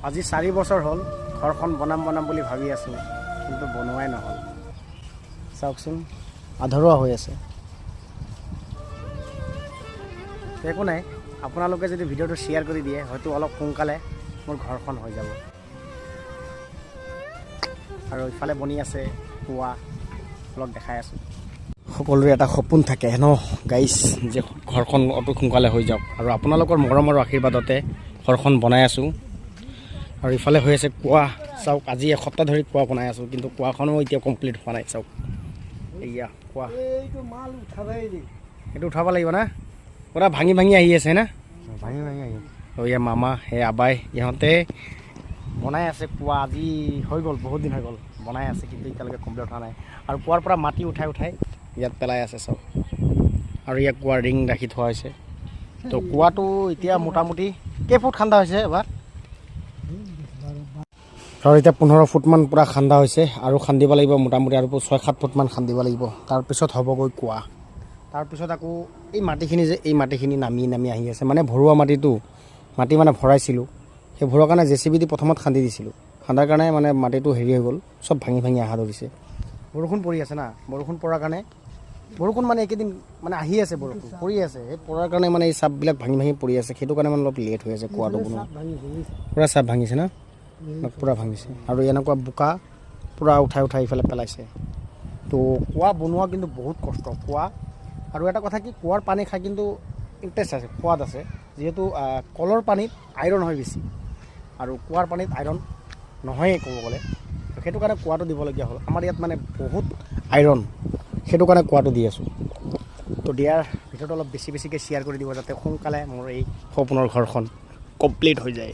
আজি 4 বছৰ হ'ল ঘৰখন বনাম বুলি ভাবি আছোঁ, কিন্তু বনোৱাই নহ'ল। চাওকচোন আধৰুৱা হৈ আছে। একো নাই, আপোনালোকে যদি ভিডিঅ'টো শ্বেয়াৰ কৰি দিয়ে হয়তো অলপ সোনকালে মোৰ ঘৰখন হৈ যাব। আৰু ইফালে বনি আছে কুঁৱা, অলপ দেখাই আছোঁ। সকলোৰে এটা সপোন থাকে ন গাইজ, যে ঘৰখন অতি সোনকালে হৈ যাওক। আৰু আপোনালোকৰ মৰমৰ আশীৰ্বাদতে ঘৰখন বনাই আছোঁ। আৰু ইফালে হৈ আছে কুঁৱা। চাওক আজি এসপ্তাহ ধৰি কুঁৱা বনাই আছোঁ, কিন্তু কুঁৱাখনো এতিয়া কমপ্লিট হোৱা নাই। চাওক এয়া কুঁৱা, এইটো উঠাব লাগিব না, পুৰা ভাঙি আহি আছে না, ভাঙি আহি। এয়া মামা, সেই আবাই, ইহঁতে বনাই আছে কুঁৱা। আজি হৈ গ'ল, বহুত দিন হৈ গ'ল বনাই আছে, কিন্তু এতিয়ালৈকে কমপ্লিট হোৱা নাই। আৰু কুঁৱাৰ পৰা মাটি উঠাই ইয়াত পেলাই আছে চব। আৰু ইয়াত কুঁৱাৰ ৰিং ৰাখি থোৱা হৈছে। তো কুঁৱাটো এতিয়া মোটামুটি কেইফুট খান্দা হৈছে এবাৰ? আৰু এতিয়া 15 ফুটমান পূৰা খান্দা হৈছে, আৰু খান্দিব লাগিব মোটামুটি আৰু 6-7 ফুটমান খান্দিব লাগিব। তাৰপিছত হ'বগৈ কুঁৱা। তাৰপিছত আকৌ এই মাটিখিনি যে, এই মাটিখিনি নামি আহি আছে, মানে ভৰুৱা মাটিটো, মাটি মানে ভৰাইছিলোঁ, সেই ভৰোৱাৰ কাৰণে JCB দি প্ৰথমত খান্দি দিছিলোঁ। খান্দাৰ কাৰণে মানে মাটিটো হেৰি হৈ গ'ল, চব ভাঙি অহা ধৰিছে। বৰষুণ পৰি আছে না, বৰষুণ পৰাৰ কাৰণে, বৰষুণ মানে এইকেইদিন মানে আহি আছে, বৰষুণ পৰি আছে, সেই পৰাৰ কাৰণে মানে এই চাপবিলাক ভাঙি পৰি আছে, সেইটো কাৰণে মানে অলপ লেট হৈ আছে কুঁৱাটো বনোৱা। পূৰা চাপ ভাঙিছে না, পূৰা ভাঙিছে। আৰু এনেকুৱা বোকা পূৰা উঠাই ইফালে পেলাইছে। তো কুঁৱা বনোৱা কিন্তু বহুত কষ্ট কুঁৱা। আৰু এটা কথা কি, কুঁৱাৰ পানী খাই কিন্তু ইণ্টাৰেষ্ট আছে, সোৱাদ আছে, যিহেতু কলৰ পানীত আইৰণ হয় বেছি, আৰু কুঁৱাৰ পানীত আইৰণ নহয়েই ক'ব গ'লে। সেইটো কাৰণে কুঁৱাটো দিবলগীয়া হ'ল। আমাৰ ইয়াত মানে বহুত আইৰণ, সেইটো কাৰণে কুঁৱাটো দি আছোঁ। তো দিয়াৰ ভিডিঅ'টো অলপ বেছিকৈ শ্বেয়াৰ কৰি দিব, যাতে সোনকালে মোৰ এই সপোনৰ ঘৰখন কমপ্লিট হৈ যায়।